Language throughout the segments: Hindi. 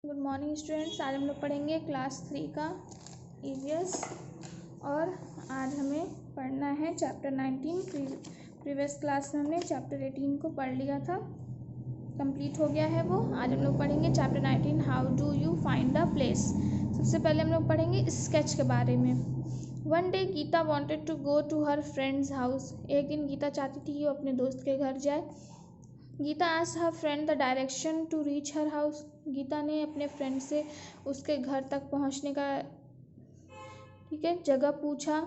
Good morning students. आज हम लोग पढ़ेंगे क्लास 3 का ईवीएस और आज हमें पढ़ना है चैप्टर 19। प्रीवियस क्लास में हमने चैप्टर 18 को पढ़ लिया था, कंप्लीट हो गया है वो। आज हम लोग पढ़ेंगे chapter 19 how do you find a place. सबसे पहले हम लोग पढ़ेंगे स्केच के बारे में। One day Geeta wanted to go to her friends house. एक दिन गीता चाहती थी कि वो अपने दोस्त के घर जाए। Geeta asked her friend the direction to reach her house. Geeta ने अपने फ्रेंड से उसके घर तक पहुंचने का जगह पूछा,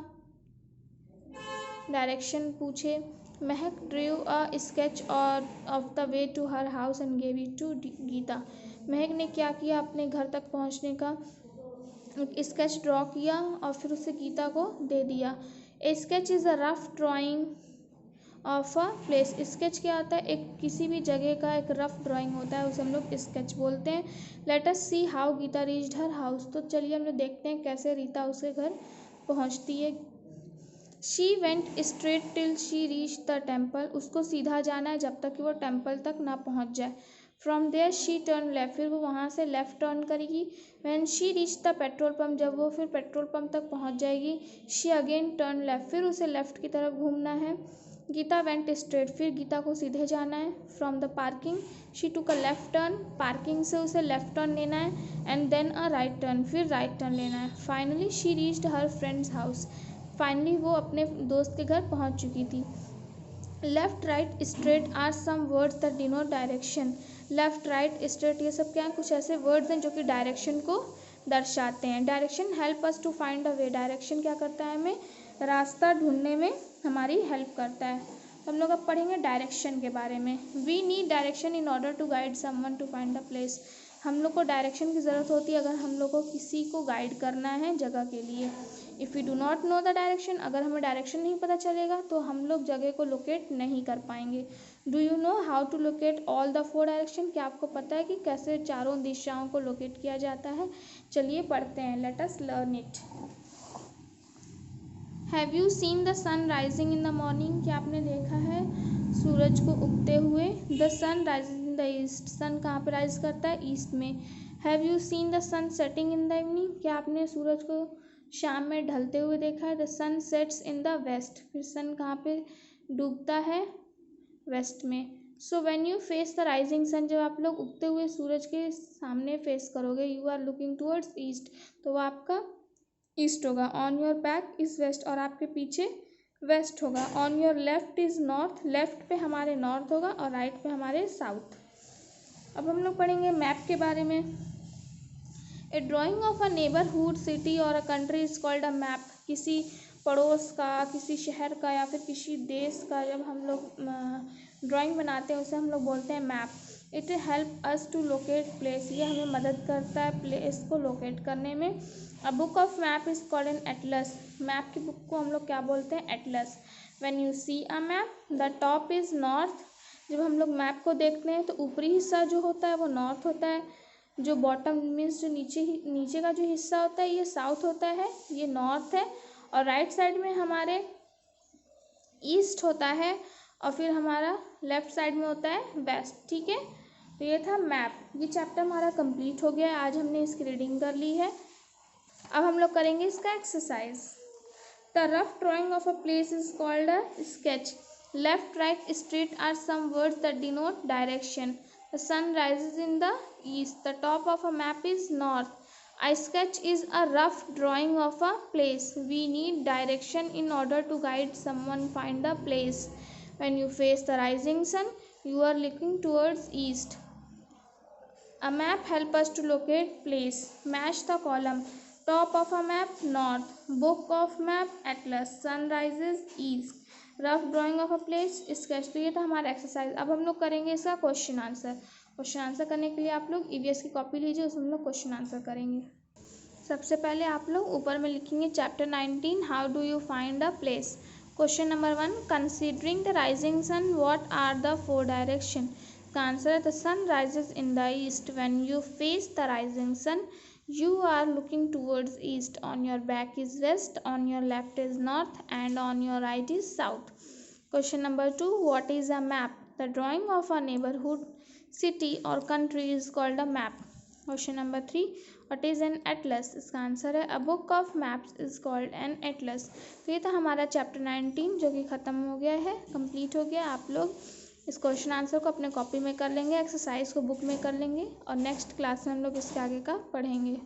डायरेक्शन पूछे। Mahak drew a sketch of the way to her house and gave it to Geeta. Mahak ने क्या किया, अपने घर तक पहुंचने का स्केच ड्रॉ किया और फिर उसे गीता को दे दिया। ए sketch is a rough drawing of a place. Sketch क्या होता है? एक किसी भी जगह का एक रफ ड्राइंग होता है, उसे हम लोग स्केच बोलते हैं। Let us see how Geeta reached her house. तो चलिए हम लोग देखते हैं कैसे रीता उसके घर पहुंचती है। She went straight till she reach the temple. उसको सीधा जाना है जब तक कि वो टेम्पल तक ना पहुंच जाए। From there she turn left. फिर वो वहाँ से लेफ्ट टर्न करेगी। When she reach the petrol pump. जब वो फिर पेट्रोल पम्प तक पहुंच जाएगी, शी अगेन टर्न लेफ्ट। फिर उसे लेफ्ट की तरफ घूमना है। Geeta went straight. फिर गीता को सीधे जाना है। From the parking she took a left turn. Parking से उसे लेफ्ट टर्न लेना है and then a right turn. फिर राइट टर्न लेना है। Finally she reached her friends house. Finally वो अपने दोस्त के घर पहुंच चुकी थी। Left right straight are some words that denote direction. Left right straight ये सब क्या है? कुछ ऐसे वर्ड्स हैं जो कि डायरेक्शन को दर्शाते हैं। Direction help us to find a way. Direction क्या करता है? हमें रास्ता ढूंढने में हमारी हेल्प करता है। हम लोग अब पढ़ेंगे डायरेक्शन के बारे में। We need direction in order to guide someone to find a place. हम लोग को डायरेक्शन की ज़रूरत होती है अगर हम लोग को किसी को गाइड करना है जगह के लिए। If you do not know the direction, अगर हमें डायरेक्शन नहीं पता चलेगा तो हम लोग जगह को लोकेट नहीं कर पाएंगे। Do you know how to locate all the 4 direction. क्या आपको पता है कि कैसे चारों दिशाओं को लोकेट किया जाता है? चलिए पढ़ते हैं। Let us learn it. Have you seen the sun rising in the morning. क्या आपने देखा है सूरज को उगते हुए? The sun rising in the east. Sun कहाँ पर राइज करता है? ईस्ट में। Have you seen the sun setting in the evening. क्या आपने सूरज को शाम में ढलते हुए देखा है? The sun sets in the west. फिर सन कहाँ पे डूबता है? वेस्ट में। So when you face the rising sun, जब आप लोग उगते हुए सूरज के सामने फेस करोगे, you are looking towards east, तो वो आपका ईस्ट होगा। On your back is west, और आपके पीछे वेस्ट होगा। On your left is north. Left पे हमारे नॉर्थ होगा और राइट पे हमारे साउथ। अब हम लोग पढ़ेंगे मैप के बारे में। A drawing of a neighbourhood city और a country is called a map. किसी पड़ोस का, किसी शहर का या फिर किसी देश का जब हम लोग ड्राइंग बनाते हैं उसे हम लोग बोलते हैं map. It help us to locate place. ये हमें मदद करता है प्लेस को लोकेट करने में। A book of map is called an atlas. Map की बुक को हम लोग क्या बोलते हैं? Atlas. When you see a map the top is north. जब हम लोग मैप को देखते हैं तो ऊपरी हिस्सा जो होता है वो नॉर्थ होता है, जो बॉटम मीन्स जो नीचे का जो हिस्सा होता है ये साउथ होता है, ये नॉर्थ है, और राइट साइड में हमारे ईस्ट होता है, और फिर हमारा लेफ्ट साइड में होता है वेस्ट। ठीक है, तो ये था मैप। ये चैप्टर हमारा कंप्लीट हो गया है। आज हमने इसकी रीडिंग कर ली है। अब हम लोग करेंगे इसका exercise. The rough drawing of a place is called a sketch. Left right straight are some words that denote direction. The sun rises in the east. The top of a map is north. A sketch is a rough drawing of a place. We need direction in order to guide someone find the place. When you face the rising sun, you are looking towards east. A map helps us to locate place. Match the column. Top of a map, north. Book of map, atlas. Sun rises, east. Rough drawing of a place, sketch. तो ये था हमारा एक्सरसाइज। अब हम लोग करेंगे इसका क्वेश्चन आंसर। क्वेश्चन आंसर करने के लिए आप लोग ईवीएस की कॉपी लीजिए, उसमें हम लोग क्वेश्चन आंसर करेंगे। सबसे पहले आप लोग ऊपर में लिखेंगे chapter 19 how do you find the place. Question number 1, considering the rising sun what are the 4 direction. का आंसर है the sun rises in the east. When you face the rising sun you are looking towards east. On your back is west, on your left is north, and on your right is south. Question number 2, what is a map? The drawing of a neighborhood, city or country is called a map. Question number 3, what is an Atlas? इसका आंसर है अ book of maps is called an Atlas. तो ये था हमारा चैप्टर 19 जो कि ख़त्म हो गया है, कंप्लीट हो गया। आप लोग इस क्वेश्चन आंसर को अपने कॉपी में कर लेंगे, एक्सरसाइज को बुक में कर लेंगे और नेक्स्ट क्लास में हम लोग इसके आगे का पढ़ेंगे।